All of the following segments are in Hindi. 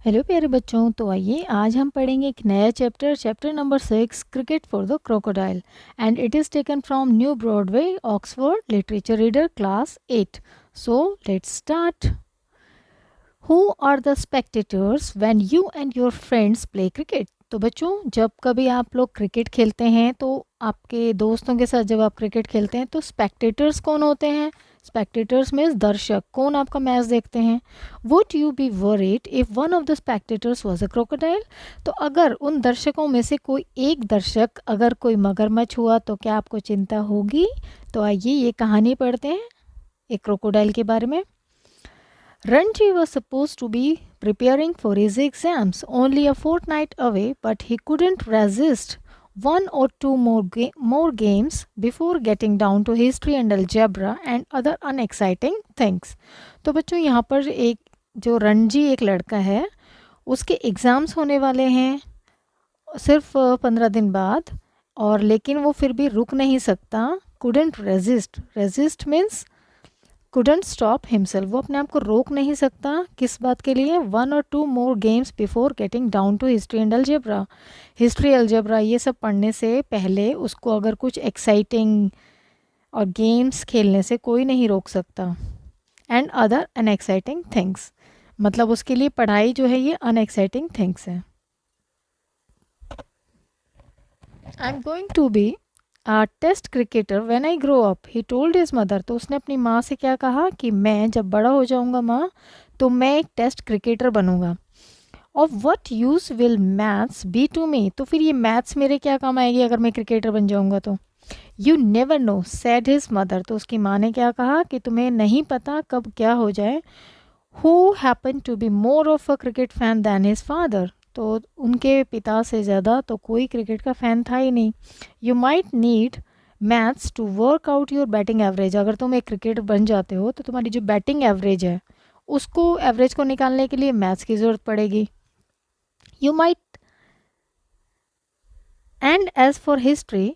हेलो प्यारे बच्चों, तो आइए आज हम पढ़ेंगे एक नया chapter number 6, cricket for the crocodile, and it is taken from New Broadway Oxford literature reader class 8. So let's start. Who are the spectators when you and your friends play cricket? तो बच्चों, जब कभी आप लोग क्रिकेट खेलते हैं तो आपके दोस्तों के साथ जब आप क्रिकेट खेलते हैं तो स्पेक्टेटर्स कौन होते हैं? स्पेक्टेटर्स में दर्शक, कौन आपका मैच देखते हैं. Would you be worried if one of the spectators was a crocodile? तो अगर उन दर्शकों में से कोई एक दर्शक अगर कोई मगरमच्छ हुआ तो क्या आपको चिंता होगी? तो आइए ये कहानी पढ़ते हैं एक क्रोकोडाइल के बारे में. Ranji was supposed to be preparing for his exams only a fortnight away, but he couldn't resist one or two more games before getting down to history and algebra and other unexciting things. तो बच्चों यहाँ पर एक जो रणजी एक लड़का है उसके एग्ज़ाम्स होने वाले हैं सिर्फ 15 दिन बाद, और लेकिन वो फिर भी रुक नहीं सकता. couldn't resist means couldn't stop himself. वो अपने आप को रोक नहीं सकता. किस बात के लिए? 1 or 2 more games before getting down to history and algebra. History algebra ये सब पढ़ने से पहले उसको अगर कुछ एक्साइटिंग और गेम्स खेलने से कोई नहीं रोक सकता. एंड अदर अनएक्साइटिंग थिंग्स, मतलब उसके लिए पढ़ाई जो है ये अनएक्साइटिंग थिंग्स है. I am going to be test cricketer when I grow up, he told his mother. तो उसने अपनी माँ से क्या कहा कि मैं जब बड़ा हो जाऊँगा माँ तो मैं एक टेस्ट क्रिकेटर बनूँगा. Of what use will maths be to me? तो फिर ये मैथ्स मेरे क्या काम आएगी अगर मैं क्रिकेटर बन जाऊँगा तो. You never know sad his mother. तो उसकी माँ ने क्या कहा कि तुम्हें नहीं पता कब क्या हो जाए. Who happen to be more of a cricket fan than his father? तो उनके पिता से ज़्यादा तो कोई क्रिकेट का फ़ैन था ही नहीं. You might need maths to work out your batting average. अगर तुम एक क्रिकेटर बन जाते हो तो तुम्हारी जो बैटिंग एवरेज है उसको एवरेज को निकालने के लिए मैथ्स की ज़रूरत पड़ेगी. You might end as for history,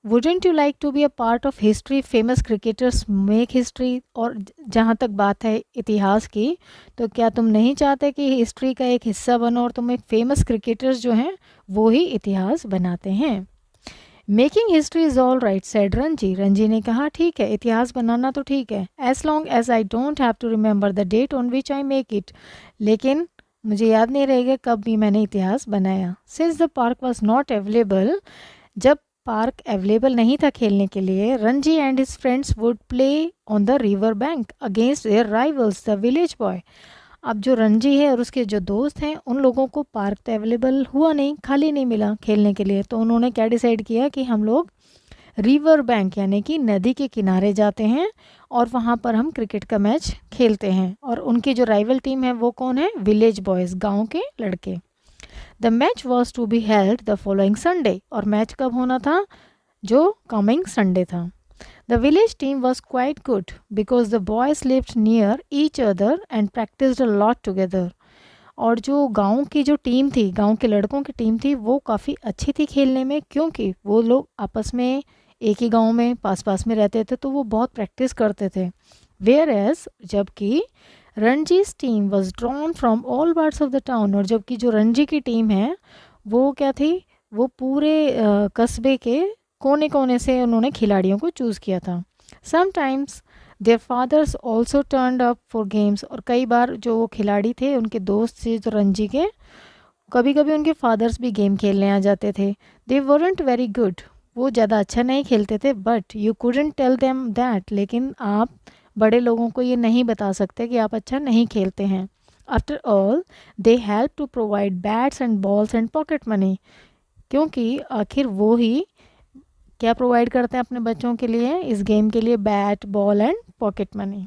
wouldn't you like to be a part of history? Famous cricketers make history. और जहाँ तक बात है इतिहास की, तो क्या तुम नहीं चाहते कि हिस्ट्री का एक हिस्सा बनो और तुम एक फेमस क्रिकेटर्स जो हैं वो ही इतिहास बनाते हैं. Making history is all right said Ranji. Ranji ने कहा ठीक है, इतिहास बनाना तो ठीक है, as long as I don't have to remember the date on which I make it. लेकिन मुझे याद नहीं रहेगा कब भी मैंने इतिहास बनाया. Since the park was not available, जब पार्क अवेलेबल नहीं था खेलने के लिए, Ranji and his friends would play on the river bank against their rivals the village boy. अब जो रंजी है और उसके जो दोस्त हैं उन लोगों को पार्क तो अवेलेबल हुआ नहीं, खाली नहीं मिला खेलने के लिए. तो उन्होंने क्या डिसाइड किया कि हम लोग रिवर बैंक यानी कि नदी के किनारे जाते हैं और वहाँ पर हम क्रिकेट का मैच खेलते हैं. और उनकी जो राइवल टीम है वो कौन है? विलेज बॉयज़, गाँव के लड़के. The match was to be held the following Sunday. और मैच कब होना था? जो कमिंग संडे था. The village team was quite good because the boys lived near each other and practiced a lot together. और जो गांव की जो टीम थी, गांव के लड़कों की टीम थी, वो काफ़ी अच्छी थी खेलने में, क्योंकि वो लोग आपस में एक ही गांव में पास पास में रहते थे तो वो बहुत प्रैक्टिस करते थे. वेयर एज, जबकि Ranji's team was drawn from all parts of the town. और जबकि जो रणजी की टीम है वो क्या थी? वो पूरे कस्बे के कोने कोने से उन्होंने खिलाड़ियों को चूज़ किया था. Sometimes their fathers also turned up for games. और कई बार जो वो खिलाड़ी थे उनके दोस्त थे जो रणजी के, कभी कभी उनके फादर्स भी गेम खेलने आ जाते थे. They weren't very good. वो ज़्यादा अच्छा नहीं खेलते थे, but you couldn't tell them that. लेकिन आप बड़े लोगों को ये नहीं बता सकते कि आप अच्छा नहीं खेलते हैं. After all they help to provide bats and balls and pocket money. क्योंकि आखिर वो ही क्या प्रोवाइड करते हैं अपने बच्चों के लिए इस गेम के लिए? Bat, ball and pocket money.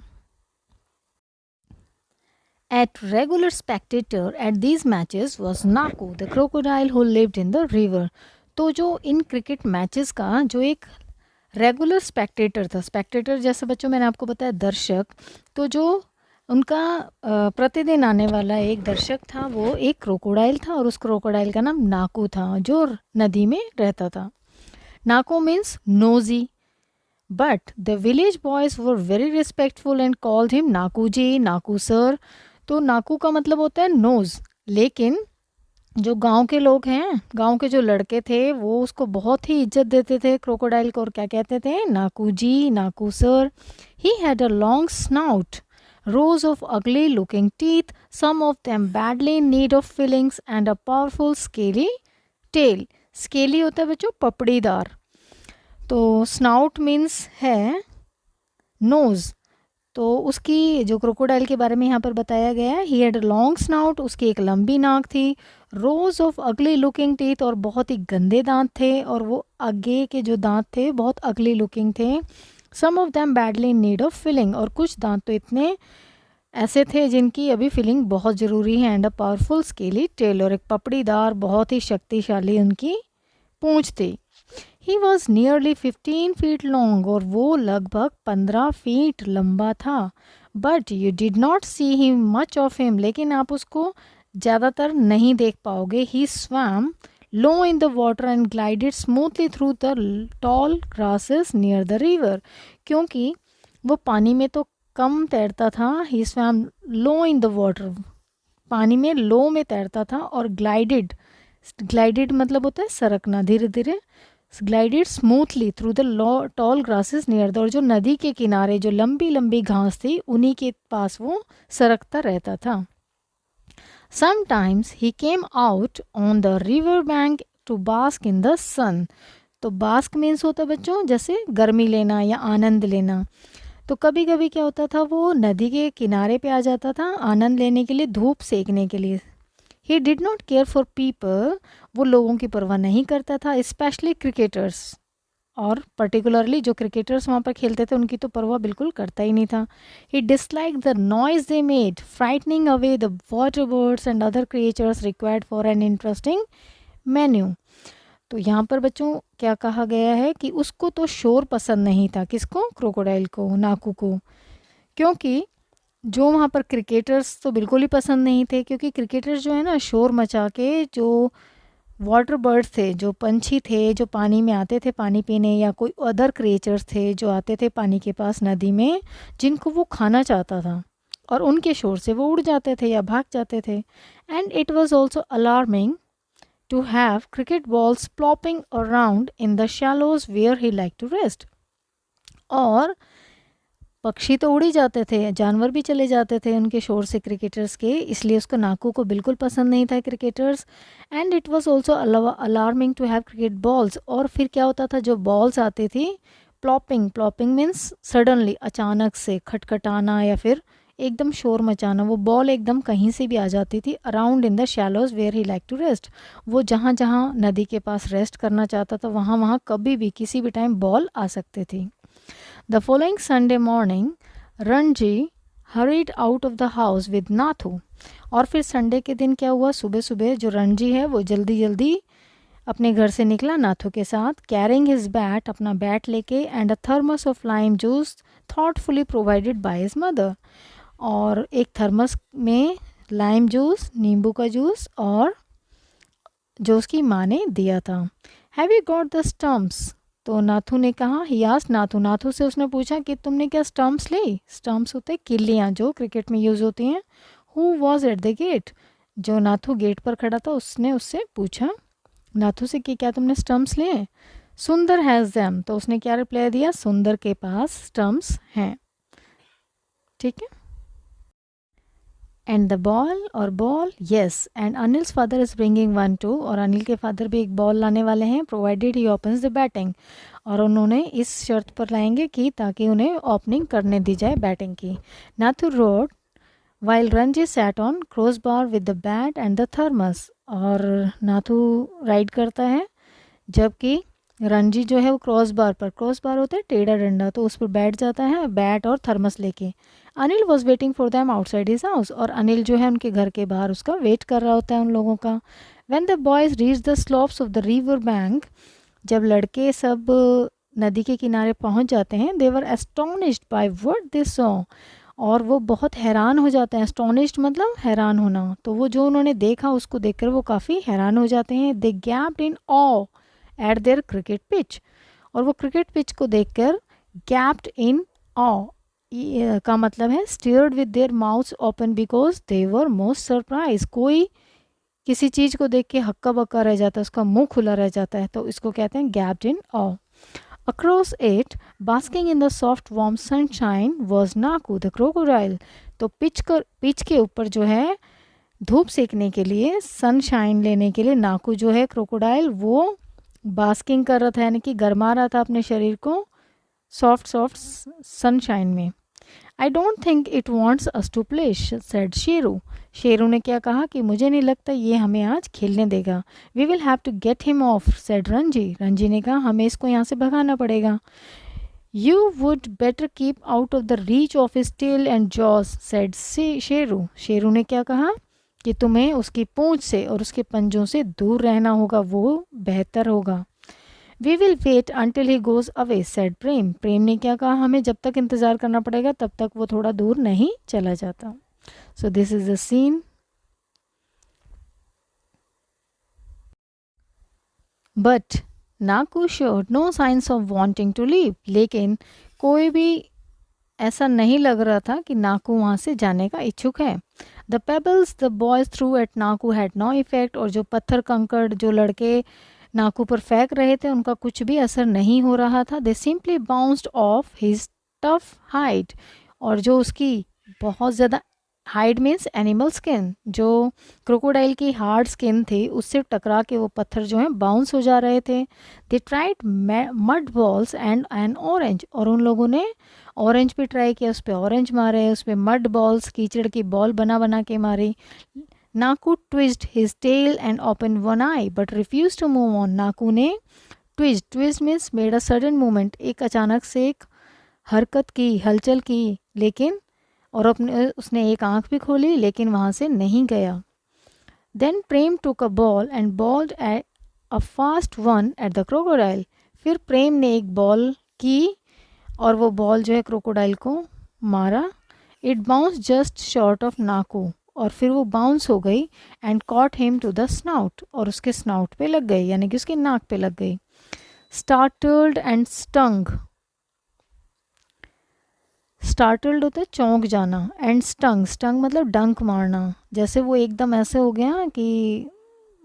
At regular spectator at these matches was Naku the crocodile who lived in the river. तो जो इन क्रिकेट मैचेस का जो एक रेगुलर स्पेक्टेटर था, स्पेक्टेटर जैसे बच्चों मैंने आपको बताया दर्शक, तो जो उनका प्रतिदिन आने वाला एक दर्शक था वो एक क्रोकोडाइल था, और उस क्रोकोडाइल का नाम नाकू था जो नदी में रहता था. Naku means nosy, but the village boys were very respectful and called him Naku ji, Naku sir. तो नाकू का मतलब होता है नोज़, लेकिन जो गांव के लोग हैं, गांव के जो लड़के थे, वो उसको बहुत ही इज्जत देते थे क्रोकोडाइल को, और क्या कहते थे, Naku ji, Naku sir. He had a long snout, rows of ugly looking teeth, some of them badly in need of fillings, and a powerful scaly tail. Scaly होता है बच्चों पपड़ीदार. तो स्नाउट मीन्स है नोज. तो उसकी जो क्रोकोडाइल के बारे में यहाँ पर बताया गया है, ही हैड लॉन्ग स्नाउट, उसकी एक लंबी नाक थी, रोज ऑफ अगली लुकिंग टीथ, और बहुत ही गंदे दांत थे, और वो आगे के जो दांत थे बहुत अगली लुकिंग थे. Some of them badly in need of filling, और कुछ दांत तो इतने ऐसे थे जिनकी अभी फिलिंग बहुत ज़रूरी है. And a powerful scaly tail, और एक पपड़ीदार बहुत ही शक्तिशाली उनकी पूंछ थी. He was nearly 15 feet long, और वो लगभग 15 फीट लंबा था. But you did not see him much of him, लेकिन आप उसको ज़्यादातर नहीं देख पाओगे. He swam low in the water and glided smoothly through the tall grasses near the river, क्योंकि वो पानी में तो कम तैरता था. He swam low in the water, पानी में लो में तैरता था, और ग्लाइडेड, ग्लाइडेड मतलब होता है सरकना, धीरे धीरे. Glided smoothly through the tall grasses near the, और जो नदी के किनारे जो लंबी लंबी घास थी उन्हीं के पास वो सरकता रहता था. Sometimes he came out on the river bank to bask in the sun. तो बास्क मीन्स होता है बच्चों जैसे गर्मी लेना या आनंद लेना. तो कभी कभी क्या होता था, वो नदी के किनारे पे आ जाता था आनंद लेने के लिए, धूप सेकने के लिए. He did not care for people, वो लोगों की परवाह नहीं करता था, स्पेशली क्रिकेटर्स, और पर्टिकुलरली जो क्रिकेटर्स वहाँ पर खेलते थे उनकी तो परवाह बिल्कुल करता ही नहीं था. He dislike the noise they made, frightening away the water birds and other creatures required for an interesting menu. तो यहाँ पर बच्चों क्या कहा गया है कि उसको तो शोर पसंद नहीं था. किसको? क्रोकोडाइल को, नाकू को. क्योंकि जो वहाँ पर क्रिकेटर्स तो बिल्कुल ही पसंद नहीं थे, क्योंकि क्रिकेटर्स जो है ना शोर मचा के, जो वाटर बर्ड्स थे, जो पंछी थे जो पानी में आते थे पानी पीने, या कोई अदर क्रिएचर्स थे जो आते थे पानी के पास नदी में, जिनको वो खाना चाहता था, और उनके शोर से वो उड़ जाते थे या भाग जाते थे. And it was also alarming to have cricket balls plopping around in the shallows where he liked to rest. और पक्षी तो उड़ ही जाते थे, जानवर भी चले जाते थे उनके शोर से क्रिकेटर्स के, इसलिए उसको नाकू को बिल्कुल पसंद नहीं था cricketers. And it was also alarming to have cricket balls. और फिर क्या होता था, जो बॉल्स आती थी, प्लॉपिंग, प्लॉपिंग मीन्स सडनली, अचानक से खटखटाना या फिर एकदम शोर मचाना, वो बॉल एकदम कहीं से भी आ जाती थी. Around in the shallows where he like to rest, वो जहाँ जहाँ नदी के पास रेस्ट करना चाहता था वहाँ वहाँ कभी भी किसी भी टाइम बॉल आ सकती थी. The following Sunday morning Ranji hurried out of the house with Nathu. और फिर संडे के दिन क्या हुआ, सुबह सुबह जो रणजी है वो जल्दी जल्दी अपने घर से निकला नाथू के साथ, कैरिंग हिज बैट, अपना बैट लेके, and a thermos of lime juice thoughtfully provided by his mother. और एक थर्मस में लाइम जूस, नींबू का जूस, और जो उसकी माँ ने दिया था. Have you got the stumps? तो नाथू ने कहा, ही आस्क्ड नाथू, नाथू से उसने पूछा कि तुमने क्या स्टम्प्स ली? स्टम्प्स होते हैं किल्लियाँ जो क्रिकेट में यूज़ होती हैं. Who was at the gate? जो नाथू गेट पर खड़ा था उसने उससे पूछा नाथू से कि क्या तुमने स्टम्प्स लिए? सुंदर हैज़ देम. तो उसने क्या रिप्लाई दिया? सुंदर के पास स्टम्प्स हैं. ठीक है. एंड द बॉल, और ball, yes. And Anil's father is bringing one two, और अनिल के फादर भी एक बॉल लाने वाले हैं, provided he opens the batting. और उन्होंने इस शर्त पर लाएंगे कि ताकि उन्हें ओपनिंग करने दी जाए बैटिंग की. Nathu road while Ranji sat on cross bar with the bat and the thermos. और नाथू राइड करता है जबकि रणजी जो है वो क्रॉस बार होता है टेढ़ा डंडा, तो उस पर बैठ जाता है बैट और थर्मस लेके. Anil was waiting for them outside his house. और अनिल जो है उनके घर के बाहर उसका वेट कर रहा होता है उन लोगों का. When the boys reach the slopes of the river bank, जब लड़के सब नदी के किनारे पहुंच जाते हैं, they were astonished by what they saw. और वो बहुत हैरान हो जाते हैं. एस्टोनिश्ड मतलब हैरान होना. तो वो जो उन्होंने देखा उसको देखकर वो काफ़ी हैरान हो जाते हैं. They gaped in awe at their cricket pitch. और वो क्रिकेट पिच को देखकर गैप्ड इन ऑ का मतलब है steered with their mouths open because they were most surprise. कोई किसी चीज़ को देख के हक्का बक्का रह जाता है, उसका मुंह खुला रह जाता है, तो इसको कहते हैं gaped in awe. Across it, basking in the soft warm sunshine was Naku the crocodile. तो पिच के ऊपर जो है धूप सेकने के लिए, सनशाइन लेने के लिए नाकू जो है क्रोकोडाइल वो बास्किंग कर रहा था, यानी कि गरमा रहा था अपने शरीर को सॉफ्ट सॉफ्ट सनशाइन में. I don't think it wants us to play, said Sheru. Sheru ने क्या कहा कि मुझे नहीं लगता ये हमें आज खेलने देगा. We will have to get him off, said Ranji. Ranji ने कहा हमें इसको यहाँ से भगाना पड़ेगा. You would better keep out of the reach of his tail and jaws, said Sheru. Sheru ने क्या कहा कि तुम्हें उसकी पूंछ से और उसके पंजों से दूर रहना होगा, वो बेहतर होगा. We will wait until he goes away, said Prem. Prem ने क्या कहा हमें जब तक इंतज़ार करना पड़ेगा तब तक वो थोड़ा दूर नहीं चला जाता. So this is the scene. But Naku showed no signs of wanting to leave. लेकिन कोई भी ऐसा नहीं लग रहा था कि नाकू वहाँ से जाने का इच्छुक है. The pebbles the boys threw at Naku had no effect. और जो पत्थर कंकड़ जो लड़के नाकू पर फेंक रहे थे उनका कुछ भी असर नहीं हो रहा था. दे simply bounced of his tough hide. और जो उसकी बहुत ज़्यादा हाइड मीन्स एनिमल स्किन, जो क्रोकोडाइल की हार्ड स्किन थी उससे टकरा के वो पत्थर जो हैं बाउंस हो जा रहे थे. They tried mud balls and N orange. और उन लोगों ने ऑरेंज भी ट्राई किया, उस पर ऑरेंज मारे, उस पर मड बॉल्स कीचड़ की बॉल बना बना के मारी. Naku twist his tail and open one eye but refuse to move on. Naku ने twist means made a sudden movement, एक अचानक से एक हरकत की, हलचल की, लेकिन और उसने एक आंख भी खोली लेकिन वहाँ से नहीं गया. Then Prem took a ball and bowled at a fast one at the crocodile. फिर प्रेम ने एक बॉल की और वो बॉल जो है क्रोकोडाइल को मारा. It bounce just short of Naku. और फिर वो बाउंस हो गई and caught him to the snout. और उसके स्नाउट पे लग गई, यानी कि उसकी नाक पे लग गई. Startled and stung. स्टार्टल्ड होता है चौंक जाना, एंड स्टंग, स्टंग मतलब डंक मारना. जैसे वो एकदम ऐसे हो गया कि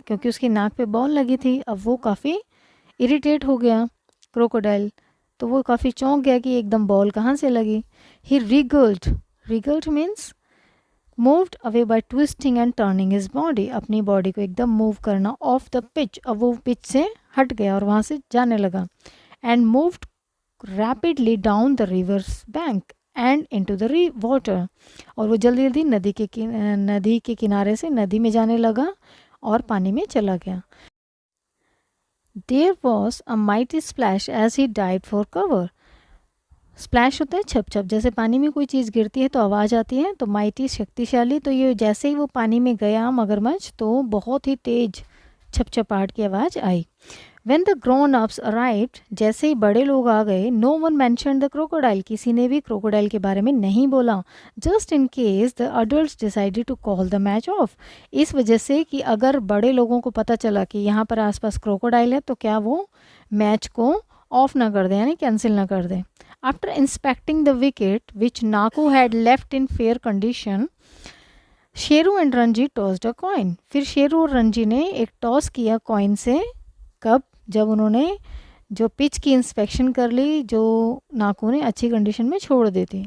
क्योंकि उसकी नाक पे बॉल लगी थी, अब वो काफ़ी इरिटेट हो गया क्रोकोडाइल. तो वो काफ़ी चौंक गया कि एकदम बॉल कहाँ से लगी. He wriggled means moved away by twisting and turning his body. अपनी बॉडी को एकदम मूव करना. ऑफ द पिच, अब वो पिच से हट गया और वहाँ से जाने लगा. And moved rapidly down the reverse bank and into the water. और वो जल्दी जल्दी नदी के किनारे से नदी में जाने लगा और पानी में चला गया. There was a mighty splash as he dive for cover. Splash होता है छप छप, जैसे पानी में कोई चीज़ गिरती है तो आवाज़ आती है, तो माइटी शक्तिशाली. तो ये जैसे ही वो पानी में गया मगरमच्छ तो बहुत ही तेज छपछपाहट की आवाज़ आई. When the grown-ups arrived, जैसे ही बड़े लोग आ गए, no one mentioned the crocodile. किसी ने भी क्रोकोडाइल के बारे में नहीं बोला. Just in case the adults decided to call the match off. इस वजह से कि अगर बड़े लोगों को पता चला कि यहाँ पर आसपास क्रोकोडाइल है तो क्या वो मैच को ऑफ ना कर दें, यानी कैंसिल ना कर दें. After inspecting the wicket, which Naku had left in fair condition, Sheru and Ranji tossed a coin. फिर शेरू और रंजी ने एक टॉस किया कॉइन से. कब? जब उन्होंने जो पिच की इंस्पेक्शन कर ली, जो नाकू ने अच्छी कंडीशन में छोड़ दी थी.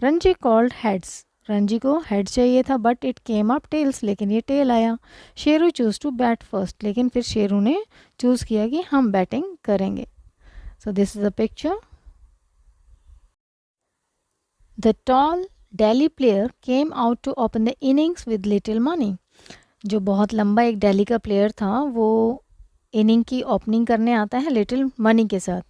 Ranji called heads. रंजी को हेड चाहिए था but it came up tails, लेकिन ये टेल आया. Sheru choose to bat first, लेकिन फिर शेरू ने चूज़ किया कि हम बैटिंग करेंगे. सो this is the picture. The tall Delhi player came out to open the innings with little money. जो बहुत लंबा एक दिल्ली का प्लेयर था वो इनिंग की ओपनिंग करने आता है लिटिल मनी के साथ.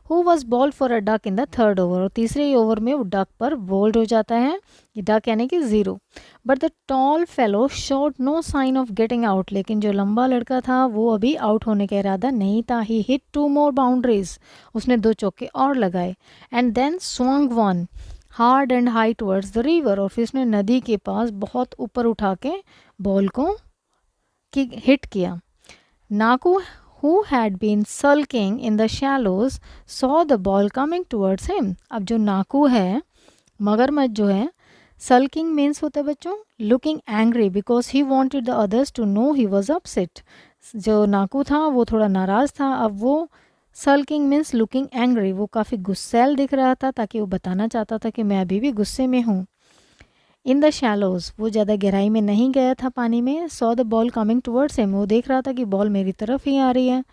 Who was bowled for a duck in the third over. और तीसरे ओवर में वो डक पर बोल्ड हो जाता है, ये डक यानी कि 0. But the tall fellow showed no sign of getting out. लेकिन जो लंबा लड़का था वो अभी आउट होने का इरादा नहीं था. He hit 2 more boundaries. उसने 2 चौके और लगाए. And then swung one hard and high towards the river. और फिर उसने नदी के पास बहुत ऊपर उठा के बॉल को हिट किया. Naku who had been sulking in the shallows saw the ball coming towards him. अब जो नाकू है, मगरमच्छ जो है, सल्किंग मीन्स होता है बच्चों looking angry because he wanted the others to know he was upset. जो नाकू था वो थोड़ा नाराज़ था, अब वो सल्किंग मीन्स लुकिंग एंग्री, वो काफ़ी गुस्सैल दिख रहा था ताकि वो बताना चाहता था कि मैं अभी भी गुस्से में हूँ। इन द शैलोज, वो ज़्यादा गहराई में नहीं गया था पानी में। Saw the ball coming towards him, वो देख रहा था कि बॉल मेरी तरफ ही आ रही है।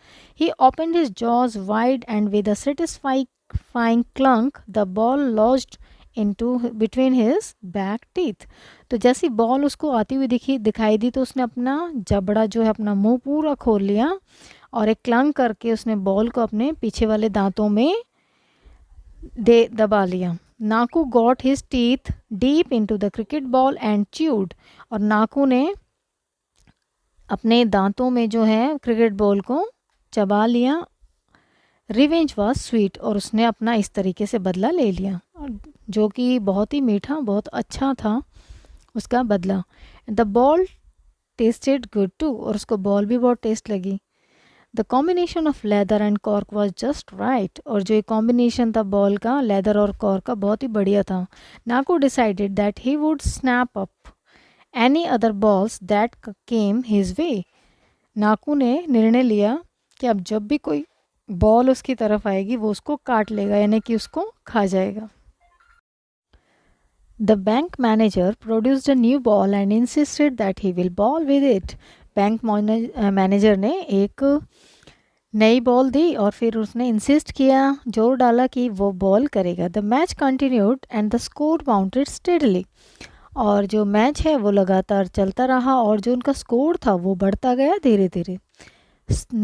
He opened his jaws wide and with a satisfying clunk the ball lodged into between his back teeth. तो जैसी बॉल उसको आती हुई दिखाई दी तो उसने अपना जबड़ा जो है अपना मुंह पूरा खोल लिया और एक क्लंक करके उसने बॉल को अपने पीछे वाले दांतों में दबा लिया। Naku got his teeth deep into the cricket ball and chewed, और नाकू ने अपने दांतों में जो है क्रिकेट बॉल को चबा लिया। रिवेंज वॉज स्वीट, और उसने अपना इस तरीके से बदला ले लिया, और जो कि बहुत ही मीठा बहुत अच्छा था उसका बदला। The ball tasted good too, और उसको बॉल भी बहुत टेस्ट लगी। The combination of leather and cork was just right, और जो ये कॉम्बिनेशन था बॉल का लेदर और कॉर्क का बहुत ही बढ़िया था। Naku decided that he would snap up any other balls that came his way. Naku ने निर्णय लिया कि अब जब भी कोई बॉल उसकी तरफ आएगी वो उसको काट लेगा, यानी कि उसको खा जाएगा। The bank manager produced a new ball and insisted that he will ball with it. Bank manager ने एक नई बॉल दी और फिर उसने इंसिस्ट किया, जोर डाला कि वो बॉल करेगा। The match continued and the score mounted steadily, और जो मैच है वो लगातार चलता रहा और जो उनका स्कोर था वो बढ़ता गया धीरे धीरे।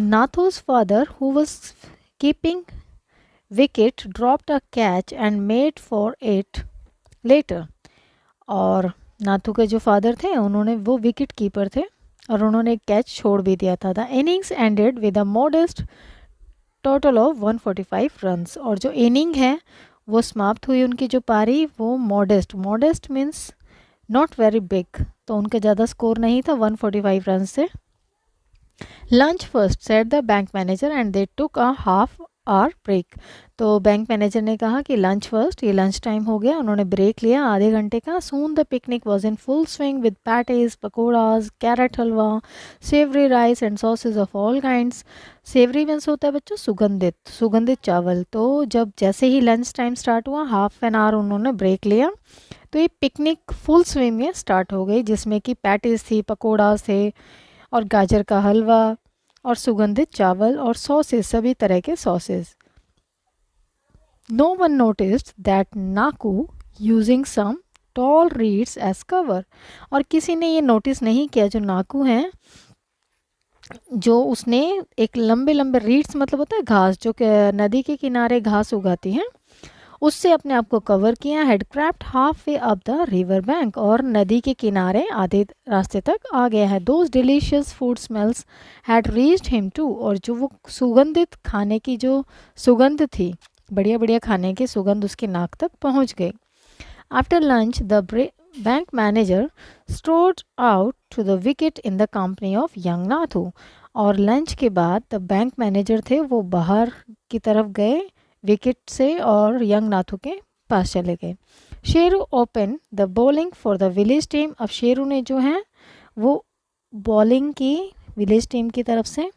नाथू's father, who was keeping wicket, dropped a catch and made for it later. और नाथू के जो फादर थे उन्होंने वो विकेट कीपर थे और उन्होंने एक कैच छोड़ भी दिया था। The innings ended with a modest total of 145 runs, और जो इनिंग है वो समाप्त हुई उनकी जो पारी वो modest means not very big, तो उनका ज़्यादा स्कोर नहीं था 145 रन से। Lunch first said the bank manager and they took a half hour break. तो बैंक मैनेजर ने कहा कि लंच फर्स्ट, ये लंच टाइम हो गया, उन्होंने ब्रेक लिया आधे घंटे का। Soon the picnic was in full swing with patties, pakoras, carrot halwa, savoury rice and sausages of all kinds. Sewri means होता है बच्चों सुगंधित चावल। तो जब जैसे ही लंच टाइम स्टार्ट हुआ, हाफ एन आवर उन्होंने ब्रेक लिया, तो ये पिकनिक फुल स्विंग में स्टार्ट हो गई, जिसमें कि पैटीज थी, पकौड़ाज थे और गाजर का हलवा और सुगंधित चावल और सॉसेस, सभी तरह के sauces. No one noticed that Naku using some tall reeds as cover, और किसी ने ये नोटिस नहीं किया जो नाकू हैं, जो उसने एक लंबे लंबे रीड्स मतलब होता है घास, जो नदी के किनारे घास उगाती हैं, उससे अपने आप को कवर किया। He crept half way up the river bank, और नदी के किनारे आधे रास्ते तक आ गया है। Those delicious food smells had reached him too, और जो वो सुगंधित खाने की जो सुगंध थी, बढ़िया बढ़िया खाने की सुगंध उसकी नाक तक पहुंच गई। After lunch the bank manager strode out to the wicket in the company of young Nathu, और लंच के बाद द बैंक मैनेजर थे वो बाहर की तरफ गए विकेट से और यंग नाथू के पास चले गए। Sheru open the bowling for the village team, अब शेरू ने जो है वो बॉलिंग की विलेज टीम की तरफ से।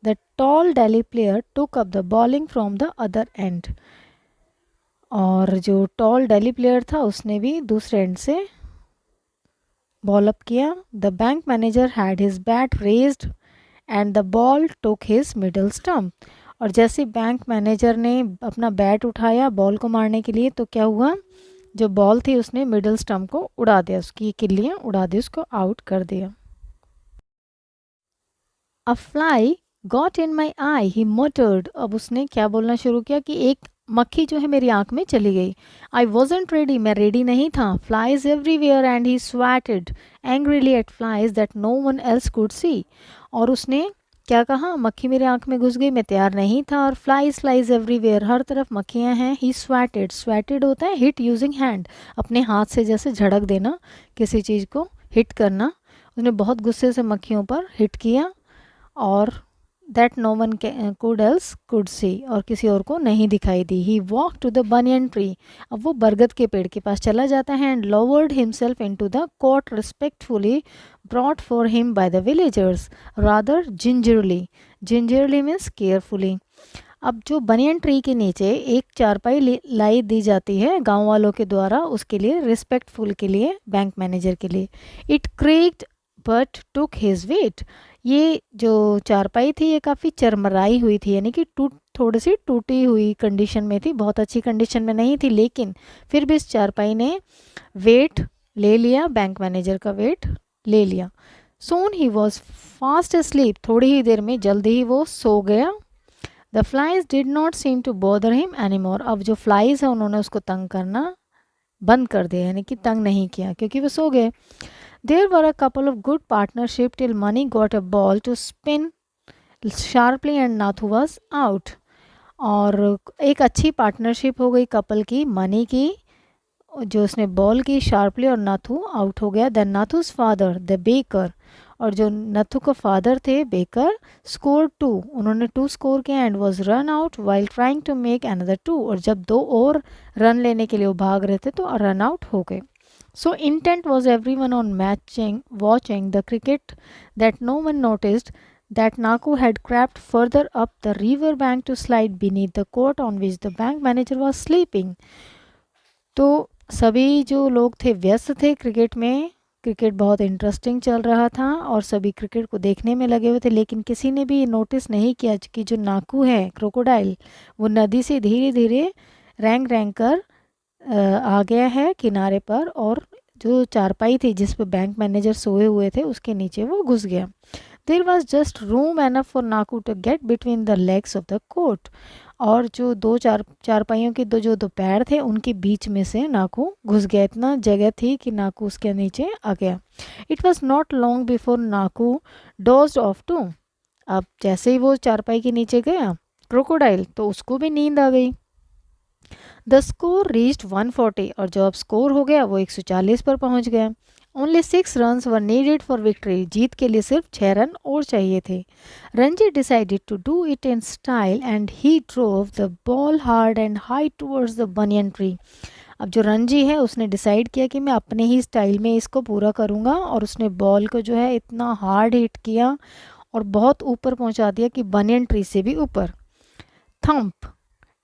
The tall daily player took up the bowling from the other and, और जो टॉल डेली प्लेयर था उसने भी दूसरे एंड से बॉल अप किया। The bank manager had his bat raised and the ball took his middle stump, और जैसे बैंक मैनेजर ने अपना बैट उठाया बॉल को मारने के लिए, तो क्या हुआ, जो बॉल थी उसने मिडल स्टम्प को उड़ा दिया, उसकी किल्लियाँ उड़ा दी, उसको आउट कर दिया। अ फ्लाई गॉट इन माई आई ही मटर्ड, अब उसने क्या बोलना शुरू किया कि एक मक्खी जो है मेरी आंख में चली गई। आई वॉजेंट रेडी, मैं रेडी नहीं था। Flies everywhere and he swatted angrily at flies that no one else could see, और उसने क्या कहा, मक्खी मेरे आंख में घुस गई, मैं तैयार नहीं था, और फ्लाइज एवरीवेयर, हर तरफ मक्खियाँ हैं। ही स्वैटेड होता है हिट यूजिंग हैंड, अपने हाथ से जैसे झड़क देना, किसी चीज़ को हिट करना। उसने बहुत गुस्से से मक्खियों पर हिट किया और that no one could else could see, और किसी और को नहीं दिखाई दी. He walk to the banyan tree, अब वो बरगद के पेड़ के पास चला जाता है. And lowered himself into the cot respectfully brought for him by the villagers rather gingerly. Gingerly means carefully. अब जो बनियन ट्री के नीचे एक चारपाई लाई दी जाती है गांव वालों के द्वारा, उसके लिए रिस्पेक्टफुल के लिए, बैंक मैनेजर के लिए. It cracked but took his weight. ये जो चारपाई थी ये काफ़ी चरमराई हुई थी, यानी कि थोड़ी सी टूटी हुई कंडीशन में थी, बहुत अच्छी कंडीशन में नहीं थी, लेकिन फिर भी इस चारपाई ने वेट ले लिया, बैंक मैनेजर का वेट ले लिया. सोन ही वॉज फास्ट asleep, थोड़ी ही देर में जल्दी ही वो सो गया. The flies did not seem to bother him any more. अब जो फ्लाइज है उन्होंने उसको तंग करना बंद कर दिया, यानी कि तंग नहीं किया, क्योंकि वो सो गए. There were a couple of good partnership till Mani got a ball to spin sharply and Nathu was out. और एक अच्छी पार्टनरशिप हो गई कपल की, मनी की, जो उसने बॉल की शार्पली, और नाथू आउट हो गया. देन नाथूज फादर द बेकर, और जो नथु का फादर थे बेकर, स्कोर 2, उन्होंने 2 स्कोर किया. And was run out while trying to make another 2, और जब 2 और रन लेने के लिए वो भाग रहे थे तो रन आउट हो गए. So intent was every one on matching watching the cricket that no one noticed that Naku had crept further up the river bank to slide beneath the court on which the bank manager was sleeping. तो सभी जो लोग थे व्यस्त थे क्रिकेट में, क्रिकेट बहुत इंटरेस्टिंग चल रहा था और सभी क्रिकेट को देखने में लगे हुए थे, लेकिन किसी ने भी नोटिस नहीं किया कि जो नाकू है क्रोकोडाइल, वो नदी से धीरे धीरे रैंग रैंग कर आ गया है किनारे पर, और जो चारपाई थी जिस पर बैंक मैनेजर सोए हुए थे उसके नीचे वो घुस गया. There was just room enough for Naku to get between the legs of the coat. और जो दो चारपाइयों के दो पैर थे उनके बीच में से नाकू घुस गया, इतना जगह थी कि नाकू उसके नीचे आ गया. It was not long before Naku dozed off too. अब जैसे ही वो चारपाई के नीचे गया क्रोकोडाइल, तो उसको भी नींद आ गई. द स्कोर रीच्ड 140, और जो अब स्कोर हो गया वो 140 पर पहुंच गया. Only 6 runs were needed for victory. जीत के लिए सिर्फ 6 रन और चाहिए थे. Ranji decided to do it in style and he drove the ball hard and high towards the banyan tree. अब जो रणजी है उसने डिसाइड किया कि मैं अपने ही स्टाइल में इसको पूरा करूँगा, और उसने बॉल को जो है इतना हार्ड हिट किया और बहुत ऊपर पहुँचा दिया कि बनियन ट्री से भी ऊपर. Thump.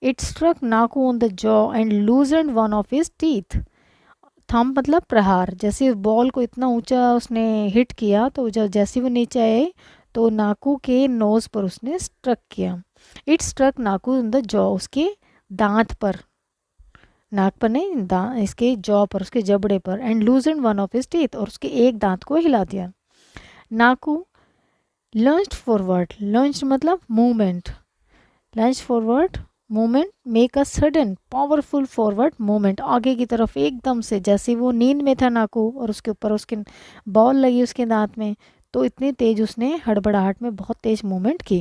It struck Naku on the jaw and loosened one of his teeth. Thump मतलब प्रहार. जैसे बॉल को इतना ऊंचा उसने हिट किया, तो जब जैसे वो नीचे आए तो नाकू के नोज़ पर उसने स्ट्रक किया. It struck Naku in the jaw, उसके दांत पर, नाक पर नहीं, इसके जॉ पर, उसके जबड़े पर. And लूजन one of his teeth, और उसके एक दांत को हिला दिया. नाकू लंच्ड फॉरवर्ड. लंच मतलब movement. Lunch forward movement, make a sudden powerful forward movement, आगे की तरफ एकदम से. जैसे वो नींद में था नाकू और उसके ऊपर उसके बॉल लगी उसके दांत में, तो इतनी तेज उसने हड़बड़ाहट में बहुत तेज मूवमेंट की.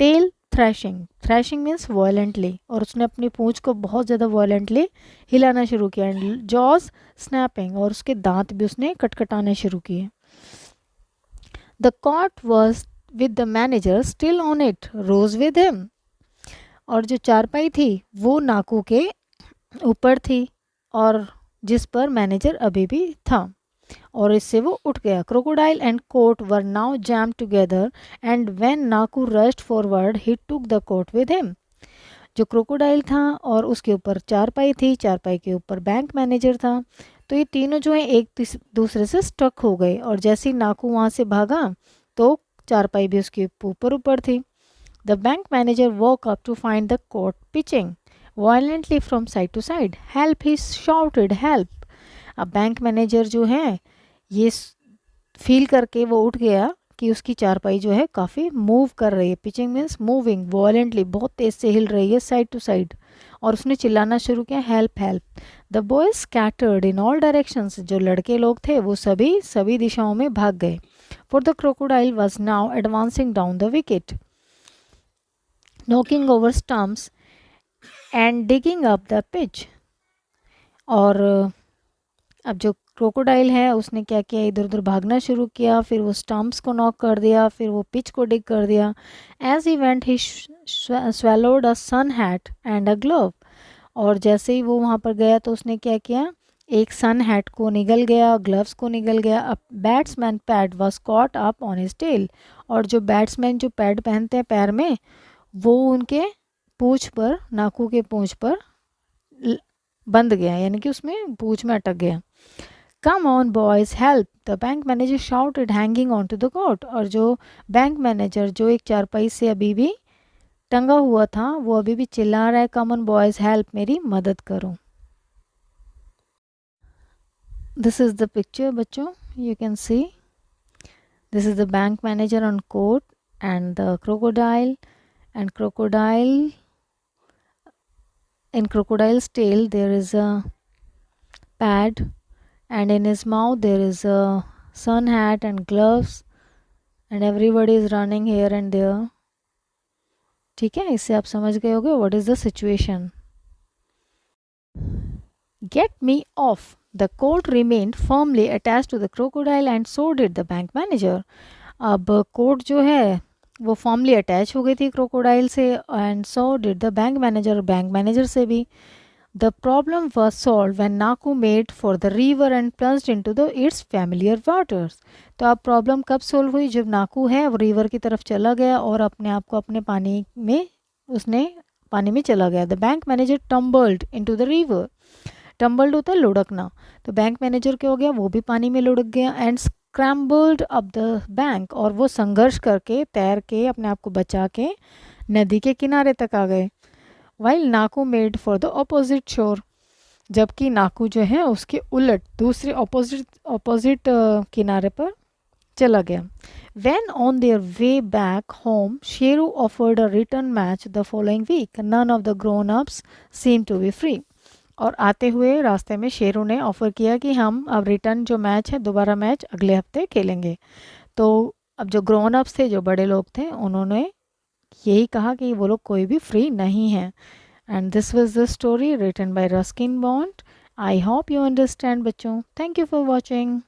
Tail thrashing. Thrashing means violently, और उसने अपनी पूंछ को बहुत ज़्यादा वायलेंटली हिलाना शुरू किया. एंड जॉज स्नैपिंग, और उसके दांत भी उसने कटकटाने शुरू किए. The cot was with the manager still on it, rose with him. और जो चारपाई थी वो नाकू के ऊपर थी, और जिस पर मैनेजर अभी भी था, और इससे वो उठ गया. Crocodile and cot were now jam together and when Naku rushed forward he took the cot with him. जो क्रोकोडाइल था और उसके ऊपर चारपाई थी, चारपाई के ऊपर बैंक मैनेजर था, तो ये तीनों जो है एक दूसरे से स्टक हो गए. और जैसे ही नाकू वहाँ से भागा तो चारपाई भी उसके ऊपर ऊपर थी. The bank manager woke up to find the court pitching violently from side to side. Help! He shouted, help! अब बैंक मैनेजर जो है ये फील करके वो उठ गया कि उसकी चारपाई जो है काफ़ी मूव कर रही है. पिचिंग मीन्स मूविंग वायलेंटली, बहुत तेज़ से हिल रही है साइड टू साइड, और उसने चिल्लाना शुरू किया, help help. The boys scattered in all directions. जो लड़के लोग थे वो सभी दिशाओं में भाग गए. For the crocodile was now advancing down the wicket, knocking over stumps and digging up the pitch. और अब जो क्रोकोडाइल है उसने क्या किया, इधर उधर भागना शुरू किया, फिर वो स्टम्प्स को नॉक कर दिया, फिर वो पिच को डिग कर दिया। As he went he swallowed a sun hat and a glove. और जैसे ही वो वहाँ पर गया तो उसने क्या किया, एक सन हैट को निगल गया, ग्लव्स को निगल गया। A batsman pad was caught up on his tail. और जो बैट्समैन जो पैड पहनते हैं पैर में, वो उनके पूंछ पर, नाकू के पूंछ पर बंद गया, यानी कि उसमें पूंछ में अटक गया। Come on boys help, the bank manager shouted hanging on to the coat. और जो बैंक मैनेजर जो एक चारपाई से अभी भी टंगा हुआ था, वो अभी भी चिल्ला रहा है, कम ऑन बॉयज हेल्प, मेरी मदद करो। दिस इज द पिक्चर बच्चों, you can see this is the bank manager on quote and the crocodile, and crocodile, in crocodile's tail there is a pad, and in his mouth there is a sun hat and gloves, and everybody is running here and there। ठीक है, इससे आप समझ गए होगे what is the situation. Get me off, the coat remained firmly attach to the crocodile and so did the bank manager. अब कोट जो है वो फॉर्मली अटैच हो गई थी क्रोकोडाइल से, and so did the bank manager, bank manager से भी। The problem was solve when Naku made for the river and plunged into the its familiar waters. तो अब प्रॉब्लम कब सोल्व हुई, जब नाकू है वो रिवर की तरफ चला गया और अपने आप को अपने पानी में, उसने पानी में चला गया। The bank manager tumbled into the river, tumbled होता है लुढ़कना, तो बैंक मैनेजर क्या हो गया, वो भी पानी में लुढ़क गया। And scrambled up the bank, और वो संघर्ष करके, तैर के, अपने आप को बचा के नदी के किनारे तक आ गए। While Naku made for the opposite shore, जबकि नाकू जो है उसके उलट दूसरे ऑपोजिट किनारे पर चला गया। When on their way back home, Sheru offered a return match the following week. None of the grown-ups seemed to be free. और आते हुए रास्ते में शेरू ने ऑफ़र किया कि हम अब रिटर्न जो मैच है, दोबारा मैच अगले हफ्ते खेलेंगे। तो अब जो ग्रोन अप्स थे, जो बड़े लोग थे, उन्होंने यही कहा कि वो लोग कोई भी फ्री नहीं है। And this was the story written by Ruskin Bond. I hope you understand बच्चों। Thank you for watching.